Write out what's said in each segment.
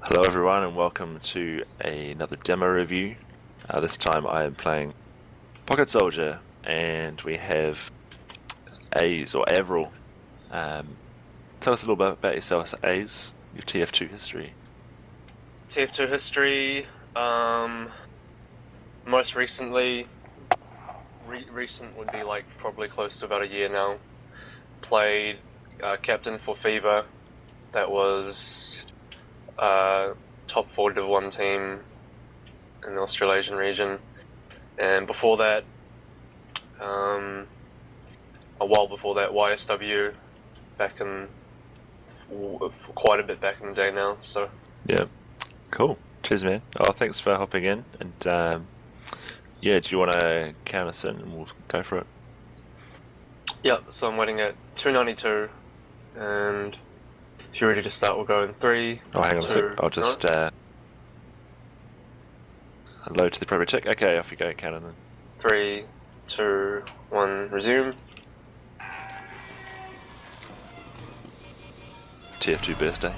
Hello everyone and welcome to another demo review. This time I am playing Pocket Soldier and we have A's or AVRiL. Tell us a little bit about yourself, A's, your TF2 history. TF2 history, most recently, recent would be like probably close to about a year now. Played captain for Fever, that was top 4 Div 1 team in the Australasian region, and before that, a while before that, YSW, back in quite a bit back in the day now. So Yeah, cool. Cheers, man. Oh, thanks for hopping in. And yeah, do you want to count us in and we'll go for it? yeah, so I'm waiting at 292, and if you're ready to start, we'll go in 3. Oh, hang on a sec. I'll just load to the appropriate tick. Okay, off you go, count it then. 3, 2, 1, resume. TF2 birthday.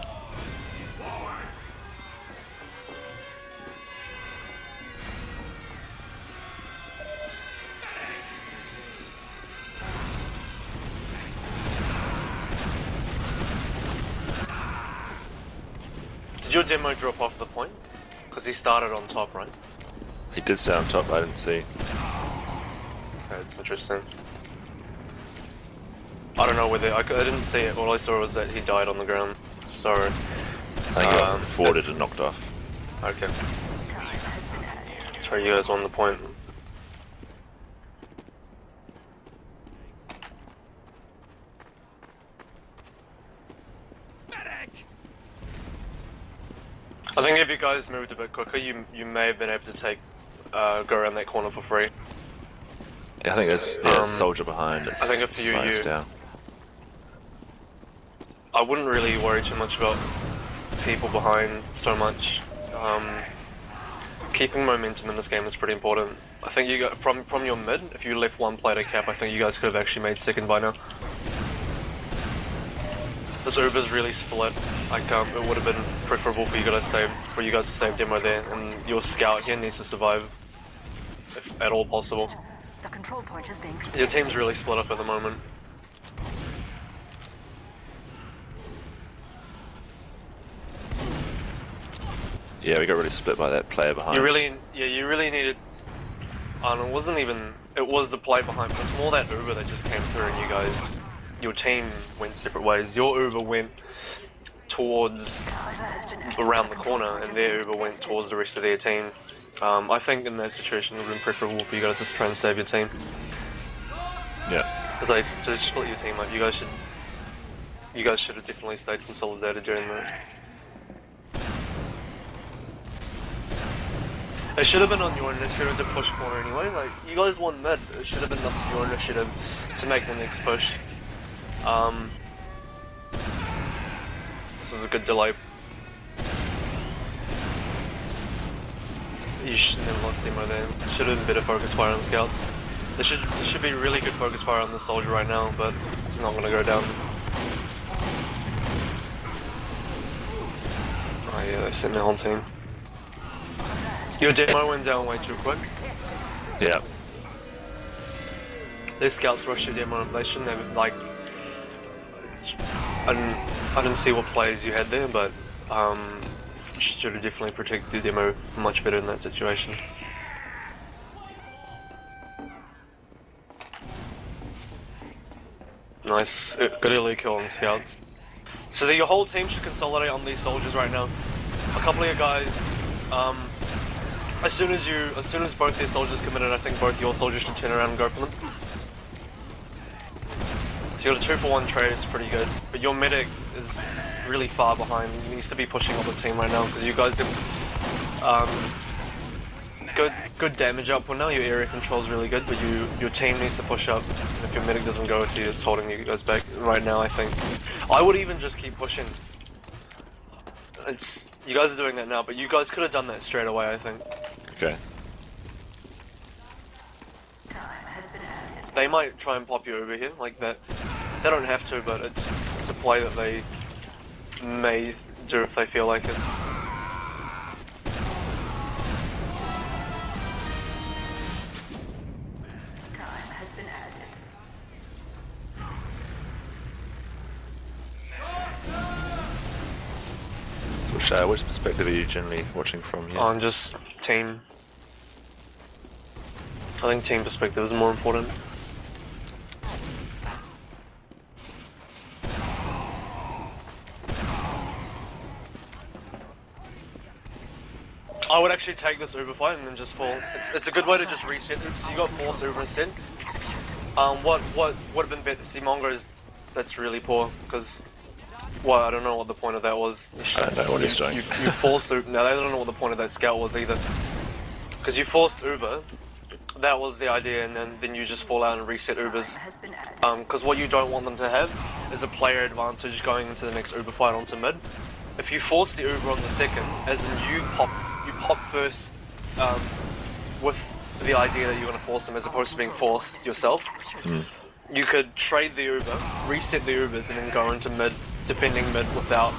Did your demo drop off the point? Because he started on top, right? He did stay on top, I didn't see. Okay, it's interesting. I don't know whether I didn't see it. All I saw was that he died on the ground. So I think he got forwarded and knocked off. okay. Sorry, you guys won the point. I think if you guys moved a bit quicker, you may have been able to go around that corner for free. Yeah, I think there's a soldier behind. It's I think if you down. I wouldn't really worry too much about people behind so much. Keeping momentum in this game is pretty important. I think you got from your mid, if you left one player to cap, I think you guys could have actually made second by now. This Uber's really split. Like, it would have been preferable for you guys to save demo there, and your scout here needs to survive, if at all possible. The control point is being Your team's really split up at the moment. Yeah, we got really split by that player behind. You really needed. And it wasn't even. It was the play behind, but it's more that Uber that just came through, and your team went separate ways. Your Uber went towards around the corner, and their Uber went towards the rest of their team. I think in that situation it would have been preferable for you guys to just try and save your team. Yeah. Because they just split your team up. You guys should have definitely stayed consolidated during that. It should have been on your initiative to push corner anyway. Like, you guys won mid. It should have been up to your initiative to make the next push. This is a good delay. You should never lost demo there. Should have been better focus fire on scouts. There should be really good focus fire on the soldier right now, but it's not gonna go down. Oh yeah, they sent their whole team. Your demo went down way too quick. Yeah. Their scouts rushed your demo. They shouldn't have, like. I didn't see what plays you had there, but you should have definitely protected your demo much better in that situation. Nice, good early kill on scouts. So your whole team should consolidate on these soldiers right now. A couple of your guys, as soon as both their soldiers come in, I think both your soldiers should turn around and go for them. So you got a 2-for-1 trade, it's pretty good. But your medic is really far behind. He needs to be pushing up the team right now because you guys have good damage output now. Your area control is really good, but your team needs to push up. And if your medic doesn't go with you, it's holding you guys back right now. I think I would even just keep pushing. You guys are doing that now, but you guys could have done that straight away, I think. Okay. They might try and pop you over here like that. They don't have to, but it's a play that they may do if they feel like it. Which perspective are you generally watching from here? On just team. I think team perspective is more important. I would actually take this Uber fight and then just fall. It's a good way to just reset. So you got force Uber instead. What would have been better to see Mongo is that's really poor because. Well, I don't know what the point of that was. I don't know what he's doing. You forced Uber. No, I don't know what the point of that scout was either. Because you forced Uber. That was the idea, and then you just fall out and reset Ubers. Because what you don't want them to have is a player advantage going into the next Uber fight onto mid. If you force the Uber on the second, as in you pop first with the idea that you're going to force them as opposed to being forced yourself, you could trade the Uber, reset the Ubers, and then go into mid, defending mid without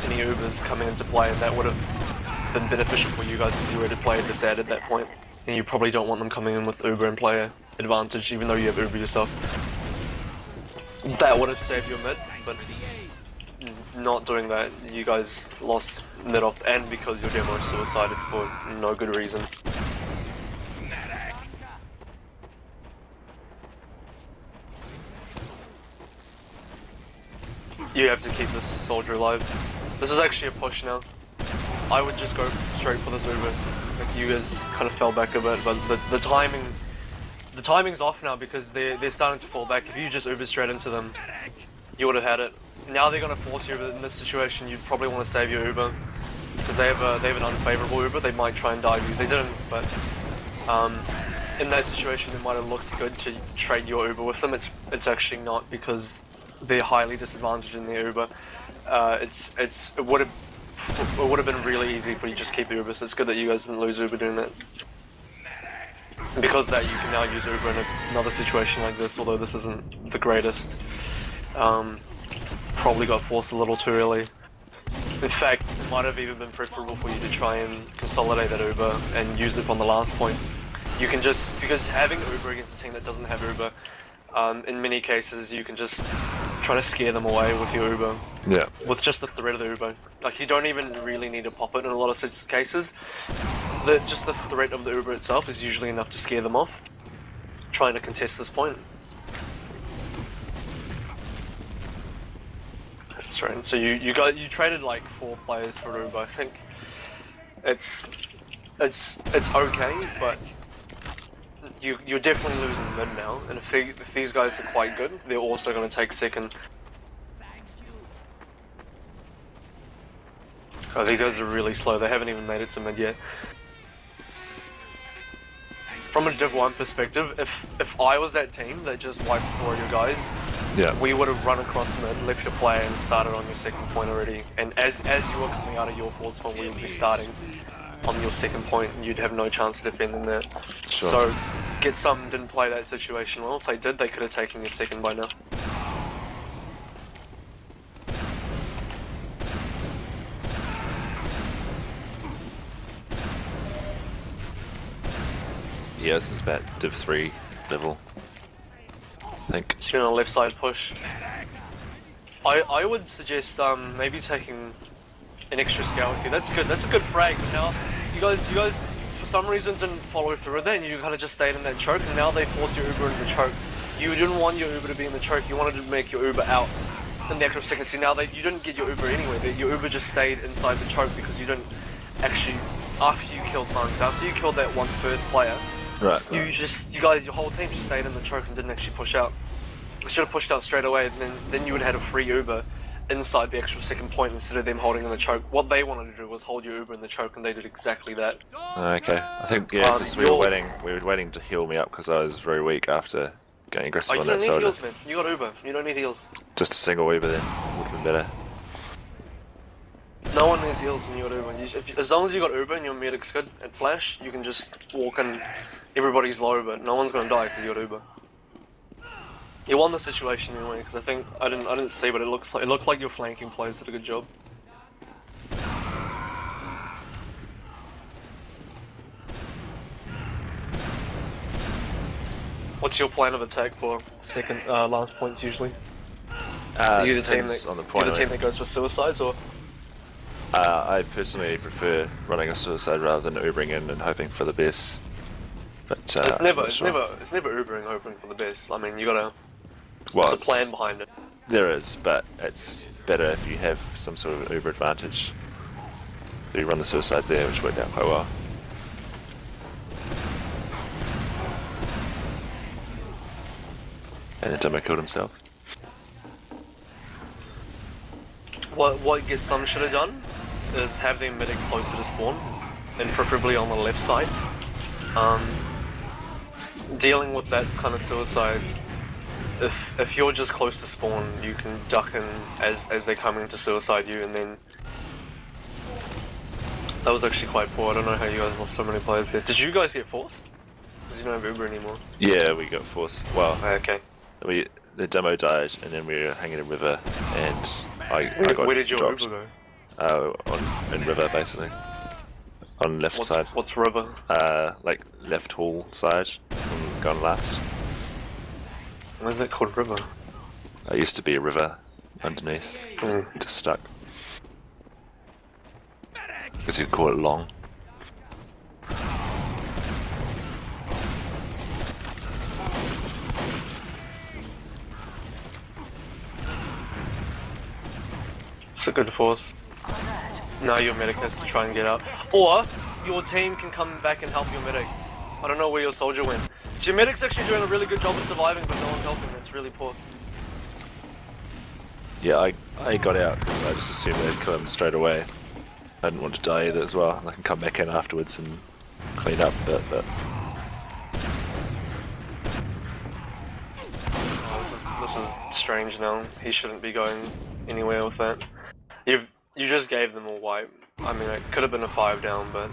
any Ubers coming into play, and that would have been beneficial for you guys if you were to play this ad at that point. And you probably don't want them coming in with Uber and player advantage, even though you have Uber yourself. That would have saved your mid, but not doing that, you guys lost mid off, and because your demo suicided for no good reason. You have to keep this soldier alive. This is actually a push now. I would just go straight for this Uber. Like you guys kind of fell back a bit, but the timing's off now because they're starting to fall back. If you just Uber straight into them, you would have had it. Now they're gonna force you in this situation. You'd probably want to save your Uber because they have an unfavorable Uber. They might try and dive you. They didn't, but in that situation, it might have looked good to trade your Uber with them. It's actually not because they're highly disadvantaged in their Uber. It would have been really easy for you to just keep the Uber, so it's good that you guys didn't lose Uber doing that. And because of that, you can now use Uber in another situation like this, although this isn't the greatest. Probably got forced a little too early. In fact, it might have even been preferable for you to try and consolidate that Uber and use it on the last point. You can just, because having Uber against a team that doesn't have Uber, in many cases you can just try to scare them away with your Uber. Yeah. With just the threat of the Uber. Like you don't even really need to pop it in a lot of such cases. Just the threat of the Uber itself is usually enough to scare them off. Trying to contest this point. That's right. So you traded like 4 players for Uber. I think it's okay, but you're definitely losing mid now. And if these guys are quite good, they're also going to take second. Oh, these guys are really slow. They haven't even made it to mid yet. From a Div 1 perspective, if I was that team that just wiped 4 of your guys, Yeah. we would have run across mid, left your player and started on your second point already. And as you were coming out of your forward spawn, we would be starting on your second point and you'd have no chance of defending that. Sure. So, GTSOM didn't play that situation well. If they did, they could have taken your second by now. Yeah, this is about Div 3 level, I think. So you're on a left side push. I would suggest maybe taking an extra scout with you. That's good. That's a good frag. Now you guys for some reason didn't follow through with it and you kind of just stayed in that choke and now they force your Uber into the choke. You didn't want your Uber to be in the choke, you wanted to make your Uber out in the actual second. See, now you didn't get your Uber anyway, your Uber just stayed inside the choke because you didn't actually, after you killed Monks, after you killed that one first player, Right. your whole team just stayed in the choke and didn't actually push out. You should have pushed out straight away and then you would have had a free Uber inside the actual second point instead of them holding in the choke. What they wanted to do was hold your Uber in the choke and they did exactly that. Okay. I think, yeah, because we were waiting to heal me up because I was very weak after getting aggressive Oh, on you that don't need soldier. heals, man. You got Uber. You don't need heals. Just a single Uber then would have been better. No one needs heals when you got Uber. As long as you got Uber and your medic's good at flash, you can just walk in. Everybody's low, but no one's gonna die because you got Uber. You won the situation anyway, because I think I didn't see, but it looked like your flanking players did a good job. What's your plan of attack for second last points usually? Are you the team Depends that on the point. you're the team that goes for suicides or? I personally prefer running a suicide rather than Ubering in and hoping for the best. But It's I'm never, not it's sure. never Ubering hoping for the best. I mean, you gotta. Well, There's a plan behind it. there is, but it's better if you have some sort of Uber advantage. So you run the suicide there, which worked out quite well. And the demo killed himself. What GTSOM should have done is have their medic closer to spawn, and preferably on the left side. Dealing with that kind of suicide, if you're just close to spawn, you can duck in as they're coming to suicide you, and then that was actually quite poor. I don't know how you guys lost so many players here. Did you guys get forced? Because you don't have Uber anymore. Yeah, we got forced. Well, Okay. the demo died, and then we were hanging in river, and I got Where did your dropped. Uber go? In river basically, on left side. What's river? Like left hall side, gone last. Why is it called river? It used to be a river underneath, just stuck. Guess you'd call it long. It's a good force. Now your medic has to try and get out. Or, your team can come back and help your medic. I don't know where your soldier went. So your medic's actually doing a really good job of surviving, but no one's helping. It's really poor. Yeah, I got out because I just assumed they'd kill him straight away. I didn't want to die either as well. I can come back in afterwards and clean up a bit, but Oh, this is strange now. He shouldn't be going anywhere with that. You just gave them a wipe. I mean, it could have been a 5 down, but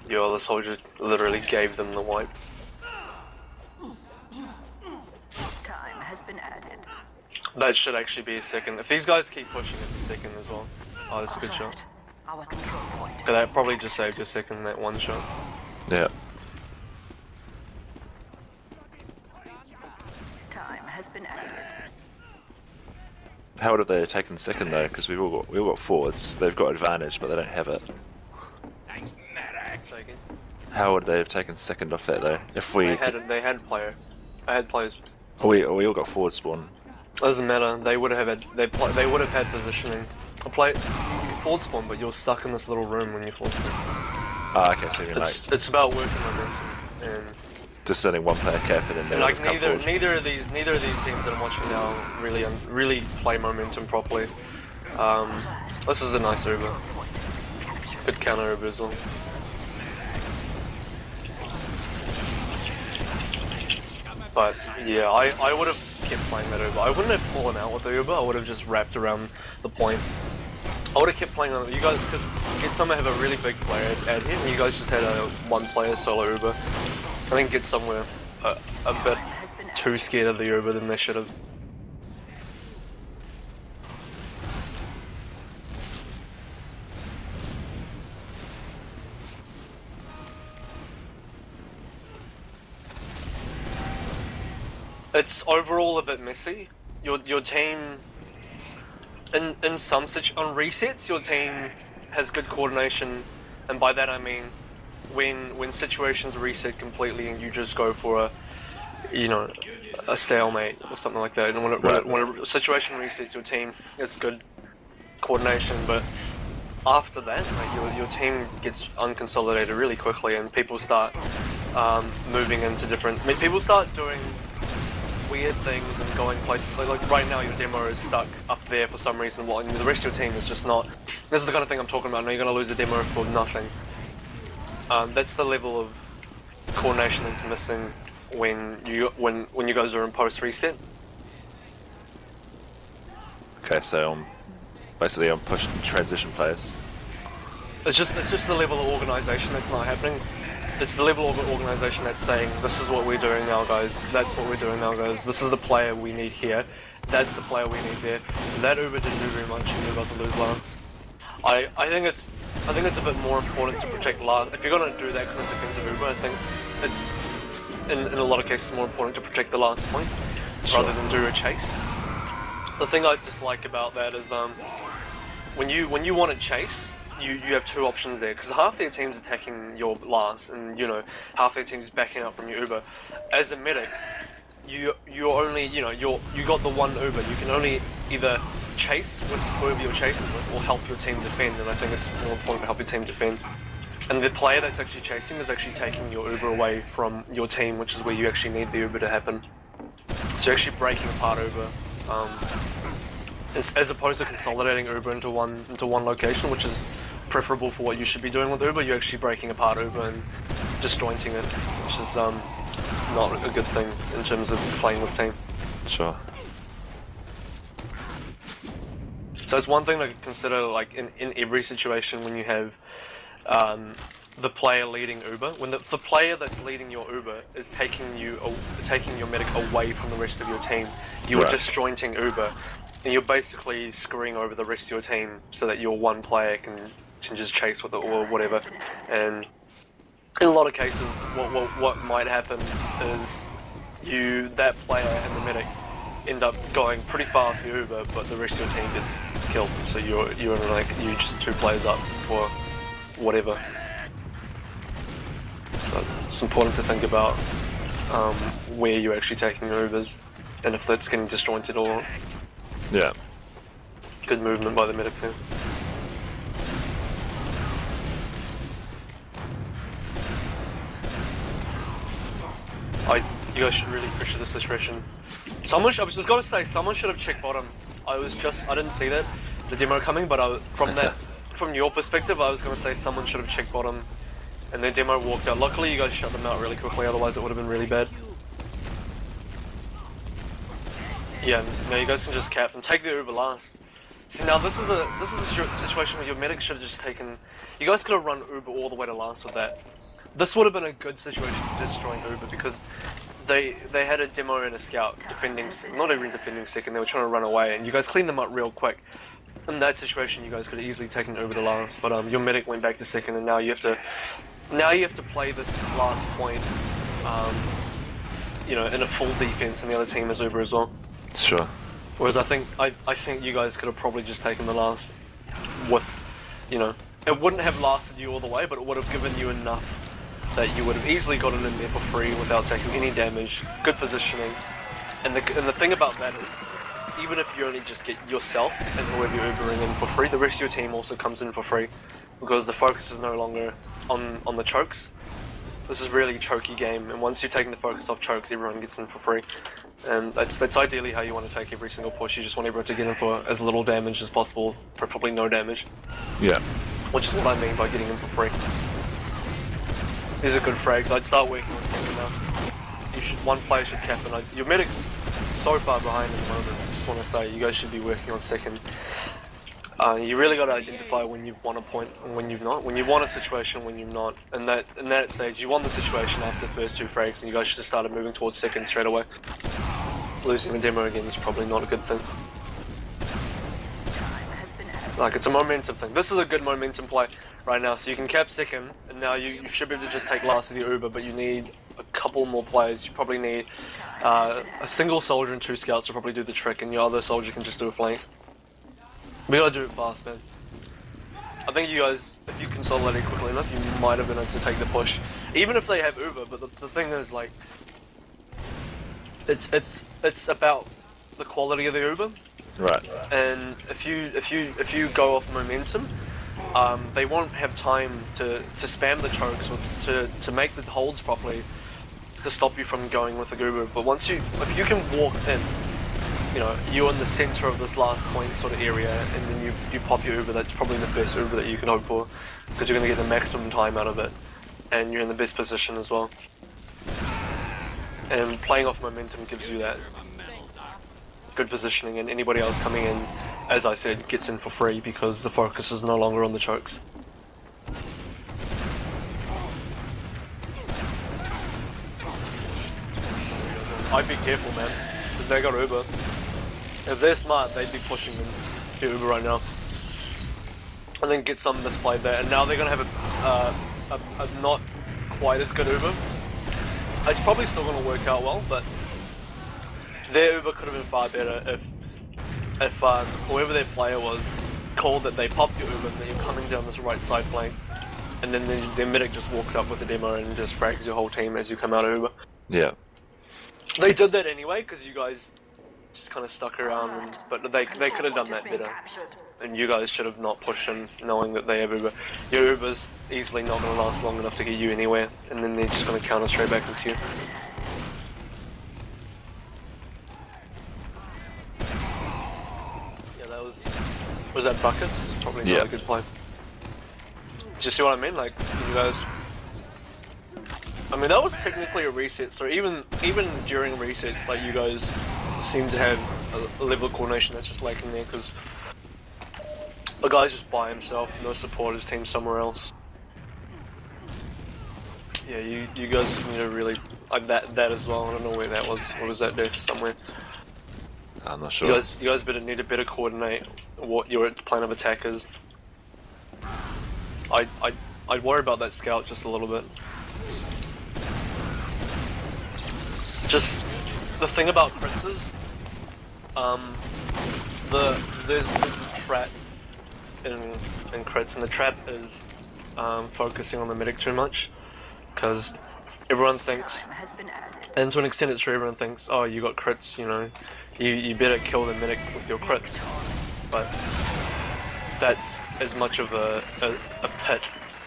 your other soldier literally gave them the wipe. Time has been added. That should actually be a second. If these guys keep pushing, it's a second as well. Oh, that's a good shot. Our control point. Okay, that probably just saved your second, that one shot. yeah. Time has been added. How would they have taken second though? Because we all got forwards. They've got advantage, but they don't have it. Taken. How would they have taken second off that though? If we They had players. we all got forward spawn. Doesn't matter. They would have had they would have had positioning. A play forward spawn, but you're stuck in this little room when you forward spawn. Ah, okay, so you mean like It's about working momentum, and just letting one player cap and then they like would come forward. neither of these teams that I'm watching now really play momentum properly. This is a nice Uber. Good counter Uber as well. But yeah, I would have kept playing that Uber. I wouldn't have fallen out with the Uber. I would have just wrapped around the point. I would have kept playing on you guys because GTSOM have a really big player at here, and you guys just had a one-player solo Uber. I think GTSOM were a bit too scared of the Uber than they should have. It's overall a bit messy. Your team, on resets, your team has good coordination, and by that I mean when situations reset completely and you just go for a stalemate or something like that. And when a situation resets, your team has good coordination, but after that, like your team gets unconsolidated really quickly, and people start moving into different. People start doing weird things and going places. Like right now, your demo is stuck up there for some reason, while the rest of your team is just not. This is the kind of thing I'm talking about. Now you're going to lose a demo for nothing. That's the level of coordination that's missing when you guys are in post reset. Okay, so basically I'm pushing transition players. It's just the level of organisation that's not happening. It's the level of organisation that's saying, this is what we're doing now, guys. That's what we're doing now, guys. This is the player we need here. That's the player we need there. And that Uber didn't do very much, and you're about to lose Lance. I think it's a bit more important to protect Lance. If you're gonna do that kind of defensive Uber, I think it's in a lot of cases more important to protect the last point rather than do a chase. The thing I dislike about that is when you want to chase, you have two options there, because half their team's attacking your last, and you know half their team's backing up from your Uber. As a medic, you're only you got the one Uber. You can only either chase with whoever you're chasing with, or help your team defend. And I think it's more important to help your team defend. And the player that's actually chasing is actually taking your Uber away from your team, which is where you actually need the Uber to happen. So you're actually breaking apart Uber, as opposed to consolidating Uber into one location, which is preferable for what you should be doing with Uber. You're actually breaking apart Uber and disjointing it, which is not a good thing in terms of playing with team. Sure. So it's one thing to consider, like in every situation when you have the player leading Uber. When the player that's leading your Uber is taking your medic away from the rest of your team, you're disjointing Uber, and you're basically screwing over the rest of your team so that your one player can just chase with it or whatever. And in a lot of cases, what might happen is that player and the medic end up going pretty far for Uber, but the rest of your team gets killed. So you're in like you just two players up for whatever. So it's important to think about where you're actually taking your Ubers and if that's getting disjointed or not. Yeah. Good movement by the medic there. You guys should really pressure the situation. I was just gonna say, someone should have checked bottom. I didn't see that, the demo coming, but from your perspective, I was gonna say someone should have checked bottom, and their demo walked out. Luckily, you guys shut them out really quickly, otherwise it would have been really bad. Yeah, now you guys can just cap and take the Uber last. See, now this is a situation where your medic should have just taken. You guys could have run Uber all the way to last with that. This would have been a good situation to destroy Uber because they had a demo and a scout not even defending second. They were trying to run away, and you guys cleaned them up real quick. In that situation, you guys could have easily taken Uber to last, but your medic went back to second, and now you have to play this last point, in a full defense, and the other team has Uber as well. Sure. Whereas I think you guys could have probably just taken the last with, it wouldn't have lasted you all the way, but it would have given you enough that you would have easily gotten in there for free without taking any damage, good positioning. And the thing about that is, even if you only just get yourself and whoever you're Ubering in for free, the rest of your team also comes in for free, because the focus is no longer on the chokes. This is really a chokey game, and once you're taking the focus off chokes, everyone gets in for free. And that's ideally how you want to take every single push. You just want everyone to get in for as little damage as possible, preferably no damage. Yeah. Which is what I mean by getting in for free. These are good frags. I'd start working on second now. One player should cap, and your medic's so far behind at the moment. I just want to say, you guys should be working on second. You really got to identify when you've won a point and when you've not. When you want a situation, when you've not. And in that stage, you won the situation after the first two frags, and you guys should have started moving towards second straight away. Losing the demo again is probably not a good thing. Like, it's a momentum thing. This is a good momentum play right now. So you can cap second, and now you should be able to just take last of the Uber, but you need a couple more players. You probably need a single soldier and two scouts to probably do the trick, and your other soldier can just do a flank. We gotta do it fast, man. I think you guys, if you consolidate quickly enough, you might have been able to take the push. Even if they have Uber, but the thing is, like, it's about the quality of the Uber. Right. And if you go off momentum, they won't have time to spam the chokes or to make the holds properly to stop you from going with the Uber. But if you can walk in, you're in the center of this last point sort of area, and then you pop your Uber, that's probably the best Uber that you can hope for, because you're going to get the maximum time out of it, and you're in the best position as well. And playing off momentum gives you that good positioning, and anybody else coming in, as I said, gets in for free because the focus is no longer on the chokes. I'd be careful, man, because they got Uber. If they're smart, they'd be pushing them to Uber right now. And then get some misplayed there, and now they're going to have a not quite as good Uber. It's probably still going to work out well, but their Uber could have been far better if whoever their player was call that they pop your Uber and that you're coming down this right side flank, and then the medic just walks up with the demo and just frags your whole team as you come out of Uber. Yeah. They did that anyway because you guys just kind of stuck around, but they could have done that better. And you guys should have not pushed in knowing that they have Uber. Your Uber's easily not going to last long enough to get you anywhere, and then they're just going to counter straight back into you. Yeah, that was that buckets? Probably not a good play. Do you see what I mean? Like, you guys... I mean, that was technically a reset, so even during resets, like, you guys seem to have a level of coordination that's just lacking there, because the guy's just by himself, no support, his team somewhere else. Yeah, you guys need to really... Like, that as well, I don't know where that was. What was that there for somewhere? I'm not sure. You guys need to better coordinate what your plan of attack is. I'd worry about that scout just a little bit. Just the thing about crits is, there's a trap in crits, and the trap is focusing on the medic too much, because everyone thinks, and to an extent it's true, everyone thinks, oh, you got crits, you know, you better kill the medic with your crits, but that's as much of a pit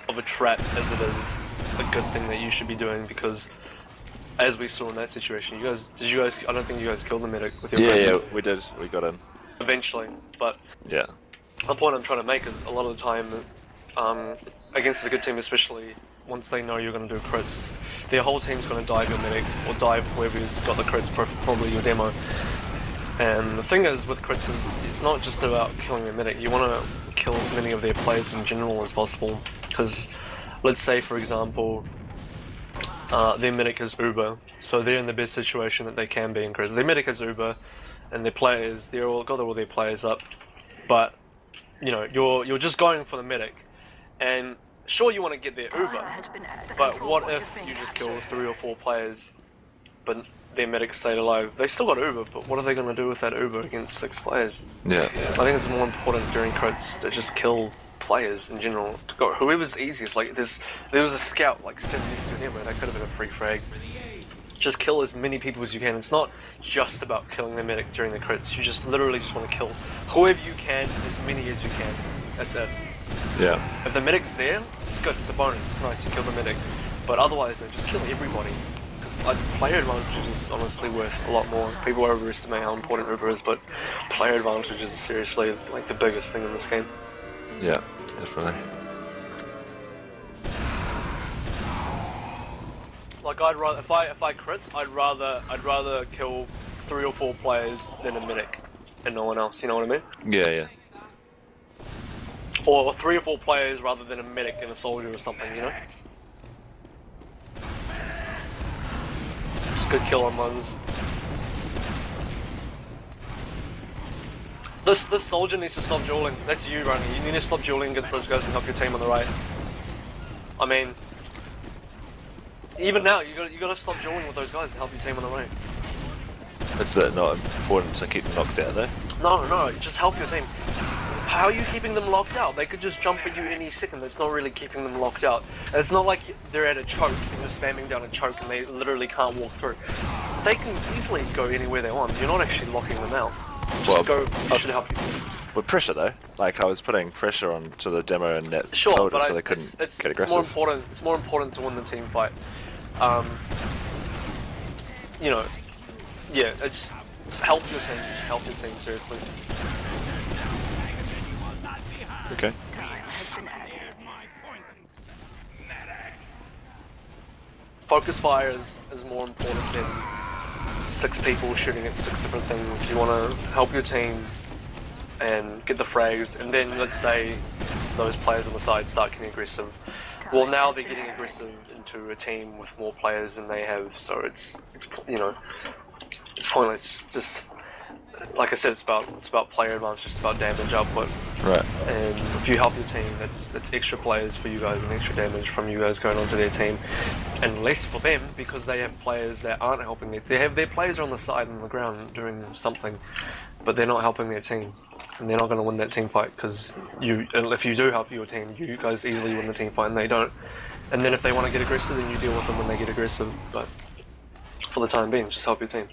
of a trap as it is a good thing that you should be doing, because as we saw in that situation, I don't think you guys killed the medic with your crits. Yeah, we did. We got in. Eventually, but yeah. The point I'm trying to make is a lot of the time, against a good team especially, once they know you're going to do crits, their whole team's going to dive your medic, or dive whoever's got the crits, probably your demo. And the thing is, with crits, it's not just about killing your medic, you want to kill as many of their players in general as possible, because let's say, for example, their medic is Uber, so they're in the best situation that they can be in crits. Their medic is Uber, and their players, got all their players up, but you know, you're just going for the medic, and sure you want to get their Uber, but what if you just kill 3 or 4 players, but their medic stayed alive? They still got Uber, but what are they going to do with that Uber against 6 players? Yeah. I think it's more important during crits to just kill players in general. Whoever's easiest, like there was a scout like sitting next to him, and that could have been a free frag. Just kill as many people as you can. It's not just about killing the medic during the crits. You just literally just want to kill whoever you can, as many as you can. That's it. Yeah. If the medic's there, it's good. It's a bonus. It's nice to kill the medic. But otherwise, no, just kill everybody. Because player advantage is honestly worth a lot more. People overestimate how important Uber is, but player advantage is seriously like the biggest thing in this game. Yeah, definitely. Like I'd rather, if I crit, I'd rather kill 3 or 4 players than a medic and no one else. You know what I mean? Yeah, yeah. Or 3 or 4 players rather than a medic and a soldier or something. You know? Just good kill on ones. This soldier needs to stop dueling. That's you, Ronnie. You need to stop dueling against those guys and help your team on the right. I mean, even now, you gotta stop dueling with those guys and help your team on the right. It's not important to keep them knocked out, though? No, just help your team. How are you keeping them locked out? They could just jump at you any second. That's not really keeping them locked out. It's not like they're at a choke and you're spamming down a choke and they literally can't walk through. They can easily go anywhere they want. You're not actually locking them out. Just go. I should help you. With pressure, though, like I was putting pressure onto the demo and that sure, soldier, but so they couldn't get aggressive. It's more important to win the team fight. You know, yeah, it's help your team seriously. Okay. Focus fire is more important than 6 people shooting at 6 different things. You want to help your team and get the frags, and then let's say those players on the side start getting aggressive. Well, now they're getting aggressive into a team with more players than they have, so it's you know, it's pointless. Just like I said, it's about player advantage, it's about damage output. Right. And if you help your team, that's extra players for you guys and extra damage from you guys going onto their team, and less for them because they have players that aren't helping them. They have their players on the side on the ground doing something, but they're not helping their team, and they're not going to win that team fight because if you do help your team, you guys easily win the team fight, and they don't. And then if they want to get aggressive, then you deal with them when they get aggressive. But for the time being, just help your team.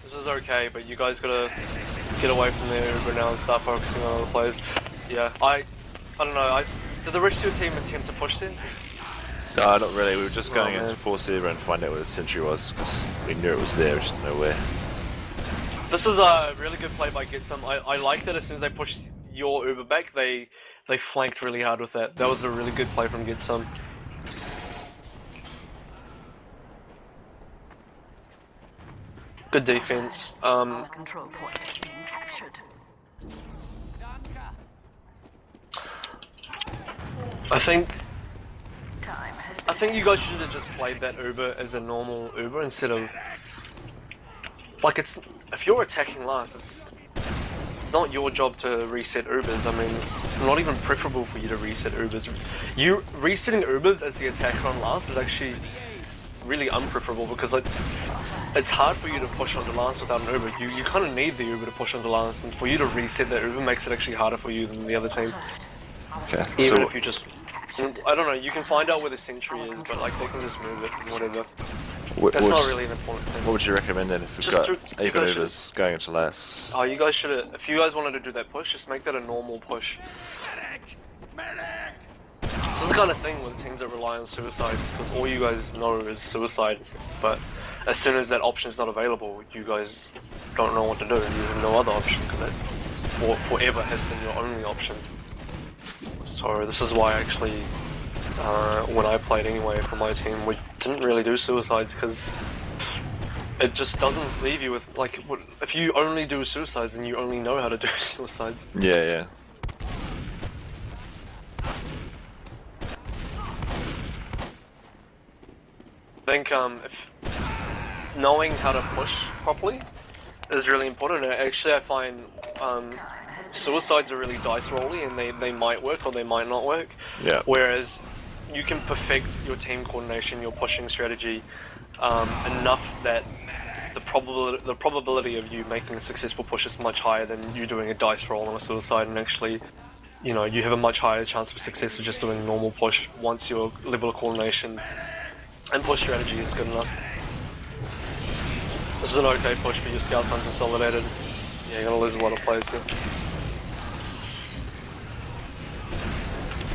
This is okay, but you guys gotta get away from their Uber now and start focusing on other players. Yeah, I don't know. Did the rest of your team attempt to push then? No, not really. We were just going in to force Eva and find out where the sentry was because we knew it was there, we just didn't know where. This is a really good play by GTSOM. I like that as soon as they pushed your Uber back, they flanked really hard with that. That was a really good play from GTSOM. Good defense. Our control point is being captured. I think Time has been I think you guys should have just played that Uber as a normal Uber instead of like if you're attacking last, it's not your job to reset Ubers. I mean, it's not even preferable for you to reset Ubers. You resetting Ubers as the attacker on last is actually really unpreferable because it's hard for you to push onto last without an Uber. You kind of need the Uber to push onto last, and for you to reset that Uber makes it actually harder for you than the other team. Okay. Even So if you just, I don't know, you can find out where the sentry is, but like they can just move it and whatever. That's not really an important thing. what would you recommend then if we've Just got Eva Ubers going into last? Oh, you guys should have, if you guys wanted to do that push, just make that a normal push. This is the kind of thing with teams that rely on suicides, because all you guys know is suicide, but as soon as that option is not available, you guys don't know what to do. You have no other option, because that forever has been your only option. So this is why actually, when I played anyway for my team, we didn't really do suicides, because it just doesn't leave you with, like, if you only do suicides, then you only know how to do suicides. Yeah, yeah. I think if knowing how to push properly is really important. And actually, I find suicides are really dice rolly, and they might work or they might not work. Yeah. Whereas you can perfect your team coordination, your pushing strategy enough that the probability of you making a successful push is much higher than you doing a dice roll on a suicide. And actually, you know, you have a much higher chance of success of just doing a normal push once your level of coordination and push strategy is good enough. This is an okay push, but your scouts unconsolidated. Yeah, you're gonna lose a lot of players here.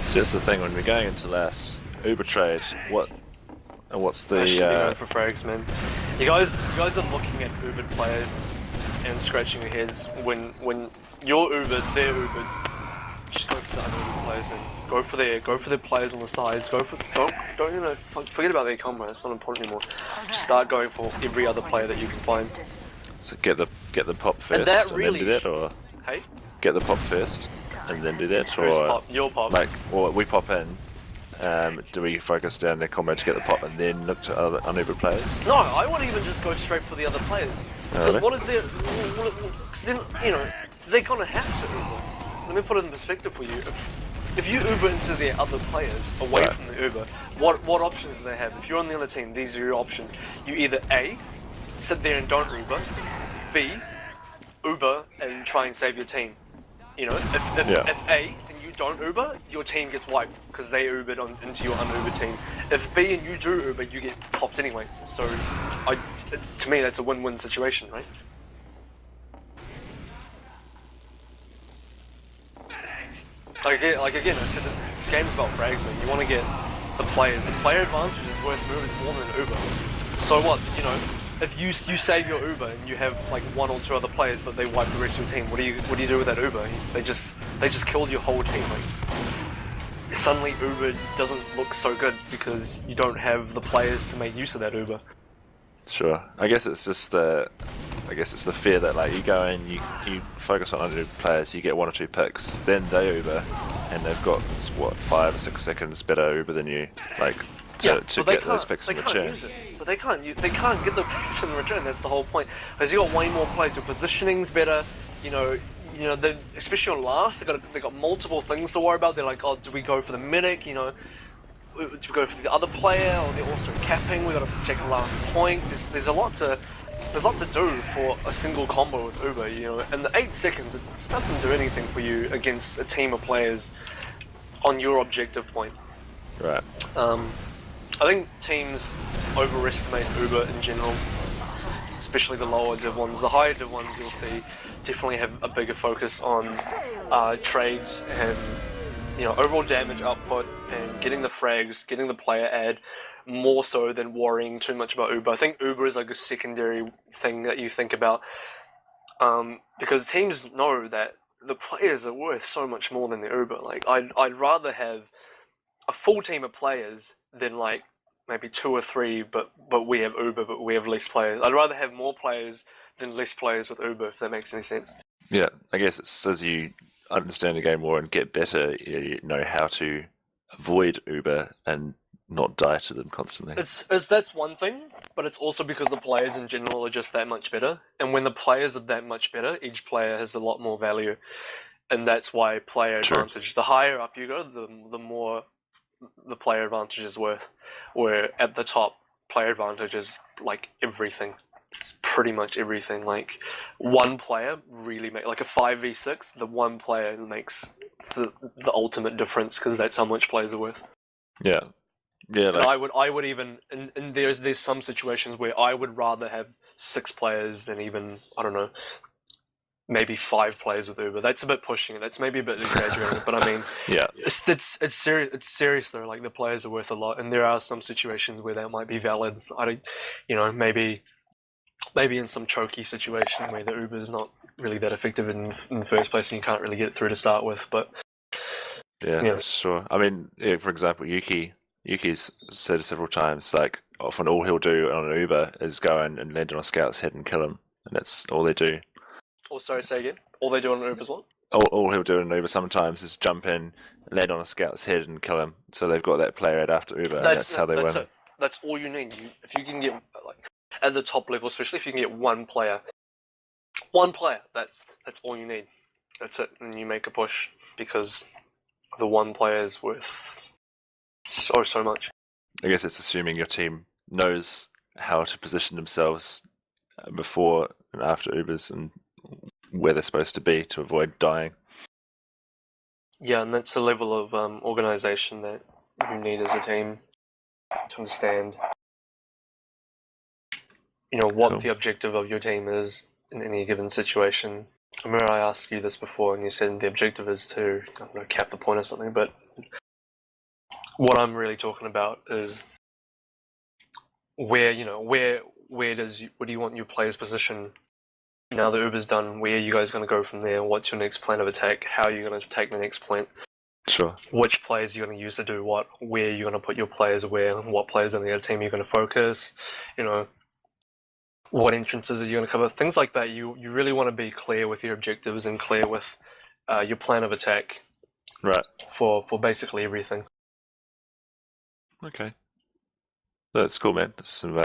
So that's the thing when we're going into last Uber trade. What's the? I should be going for frags, man. You guys are looking at Ubered players and scratching your heads when you're Ubered, they're Ubered. Just go for the un-Ubered players, man. Go for their players on the sides. Don't forget about their combo. It's not important anymore. Just start going for every other player that you can find. So get the pop first And that and really then do that, or Hey, get the pop first and then do that, who's or pop? Your pop. like, well, we pop in. Do we focus down their combo to get the pop and then look to other un-Ubered players? No, I want to even just go straight for the other players. Because Really? what is their... Because then, you know, they're going to have to Uber. Let me put it in perspective for you. If you Uber into their other players, away Right. from the Uber, what options do they have? If you're on the other team, these are your options. You either A, sit there and don't Uber. B, Uber and try and save your team. You know, if A and you don't Uber, your team gets wiped because they Ubered into your un-Ubered team. If B and you do Uber, you get popped anyway. So, to me, that's a win-win situation, right? Like again, I said this game's about frags, man. You want to get the players. The player advantage is worth more than Uber. So what? You know, if you save your Uber and you have like one or two other players, but they wipe the rest of your team, what do you do with that Uber? They just killed your whole team. Like, suddenly Uber doesn't look so good because you don't have the players to make use of that Uber. Sure. I guess it's the fear that like you go in, you focus on under players, you get one or two picks, then they Uber, and they've got what 5 or 6 seconds better Uber than you, like to get those picks in return. Use it. But they can't get the picks in return. That's the whole point. Because you got way more players. Your positioning's better. You know. Especially on last, they got multiple things to worry about. They're like, oh, do we go for the medic? You know, do we go for the other player? Or they're also capping. We got to protect the last point. There's a lot to do for a single combo with Uber. You know, and the 8 seconds it just doesn't do anything for you against a team of players on your objective point. Right. I think teams overestimate Uber in general, especially the lower div ones. The higher div ones you'll see definitely have a bigger focus on trades and overall damage output and getting the frags, getting the player ad, more so than worrying too much about Uber. I think Uber is like a secondary thing that you think about because teams know that the players are worth so much more than the Uber. Like I'd rather have a full team of players than like maybe 2 or 3, but we have Uber, but we have less players. I'd rather have more players than less players with Uber, if that makes any sense. Yeah, I guess it's as you understand the game more and get better, you know how to avoid Uber and not die to them constantly. That's one thing, but it's also because the players in general are just that much better. And when the players are that much better, each player has a lot more value. And that's why player advantage. The higher up you go, the more the player advantage is worth. Where at the top, player advantage is like everything. It's pretty much everything. Like one player really like a 5v6. The one player makes the ultimate difference because that's how much players are worth. Yeah. Like... And I would even and there's some situations where I would rather have 6 players than even maybe 5 players with Uber. That's a bit pushing it. That's maybe a bit exaggerating, but I mean, yeah, it's serious. It's serious though. Like the players are worth a lot, and there are some situations where that might be valid. Maybe in some choky situation where the Uber is not really that effective in the first place, and you can't really get it through to start with. But yeah, sure. I mean, for example, Yuki's said several times, like often all he'll do on an Uber is go in and land on a scout's head and kill him, and that's all they do. Oh, sorry, say again. All they do on an Uber is what? All he'll do on an Uber sometimes is jump in, land on a scout's head, and kill him. So they've got that player at after Uber, and that's how they win. That's all you need. If you can get like at the top level, especially if you can get one player, that's all you need. That's it, and you make a push because the one player is worth so much. I guess it's assuming your team knows how to position themselves before and after Ubers and where they're supposed to be to avoid dying. Yeah, and that's a level of organisation that you need as a team to understand what the objective of your team is in any given situation. I remember I asked you this before and you said the objective is to cap the point or something, but what I'm really talking about is where do you want your player's position now that Uber's done? Where are you guys going to go from there? What's your next plan of attack? How are you going to take the next point? Sure. Which players are you going to use to do what? Where are you going to put your players where? What players on the other team are you going to focus? What entrances are you going to cover? Things like that. You really want to be clear with your objectives and clear with your plan of attack. Right. For basically everything. Okay. That's cool, man. Some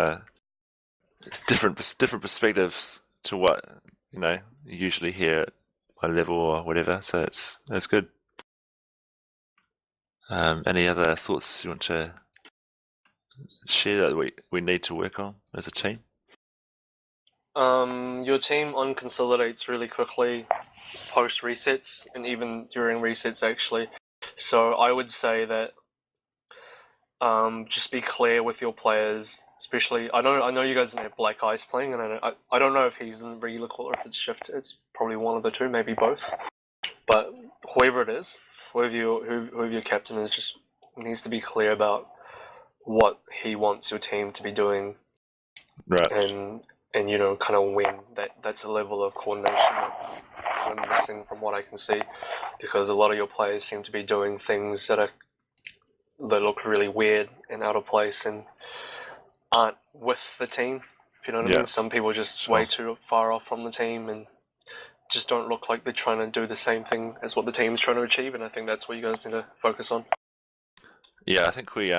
different perspectives to what you usually hear at my level or whatever. So that's good. Any other thoughts you want to share that we need to work on as a team? Your team unconsolidates really quickly post resets and even during resets actually. So I would say that just be clear with your players, especially. I know you guys don't have Black Ice playing, and I don't know if he's in regular or if it's shift. It's probably one of the two, maybe both. But whoever it is, whoever your captain is, just needs to be clear about what he wants your team to be doing, right? And and kind of when that's a level of coordination that's kind of missing from what I can see, because a lot of your players seem to be doing things that look really weird and out of place and aren't with the team. If you know what I mean. Some people are just way too far off from the team and just don't look like they're trying to do the same thing as what the team's trying to achieve, and I think that's what you guys need to focus on. Yeah, I think we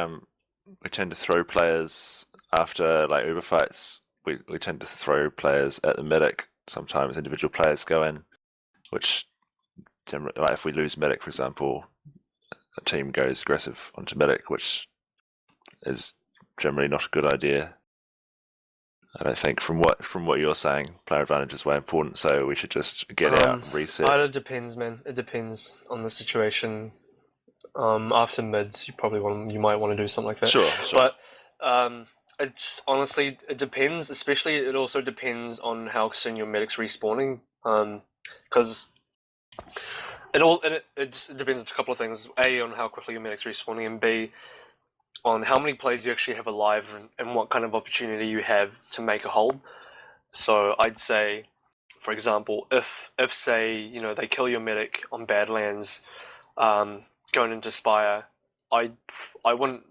tend to throw players after like Uber fights. We tend to throw players at the medic. Sometimes individual players go in, which like if we lose medic, for example, a team goes aggressive onto medic, which is generally not a good idea. I don't think from what you're saying, player advantage is way important, so we should just get out and reset. It depends, man. It depends on the situation. After mids, you might want to do something like that. Sure. But it's honestly, it depends. Especially, it also depends on how soon your medic's respawning. Because it depends on a couple of things. A, on how quickly your medic's respawning, and B, on how many players you actually have alive and what kind of opportunity you have to make a hold. So I'd say, for example, if say they kill your medic on Badlands, going into Spire, I wouldn't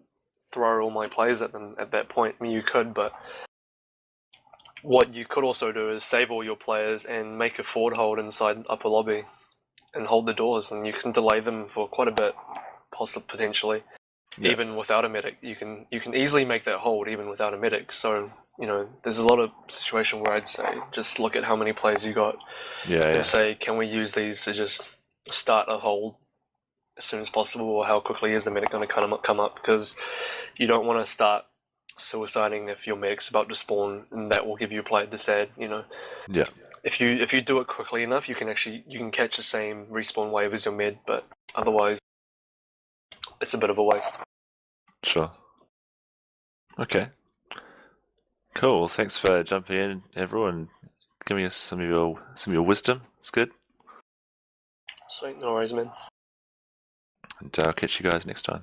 throw all my players at them at that point. I mean, you could, but what you could also do is save all your players and make a forward hold inside upper lobby and hold the doors, and you can delay them for quite a bit, potentially. Yeah. Even without a medic, you can easily make that hold even without a medic. So there's a lot of situation where I'd say just look at how many players you got, and say, can we use these to just start a hold as soon as possible, or how quickly is the medic going to come up? Because you don't want to start suiciding if your medic's about to spawn, and that will give you a player to sad. Yeah. If you do it quickly enough, you can catch the same respawn wave as your med, but otherwise, it's a bit of a waste. Sure. Okay. Cool. Well, thanks for jumping in, everyone, giving us some of your wisdom. It's good. Sweet. No worries, man. And I'll catch you guys next time.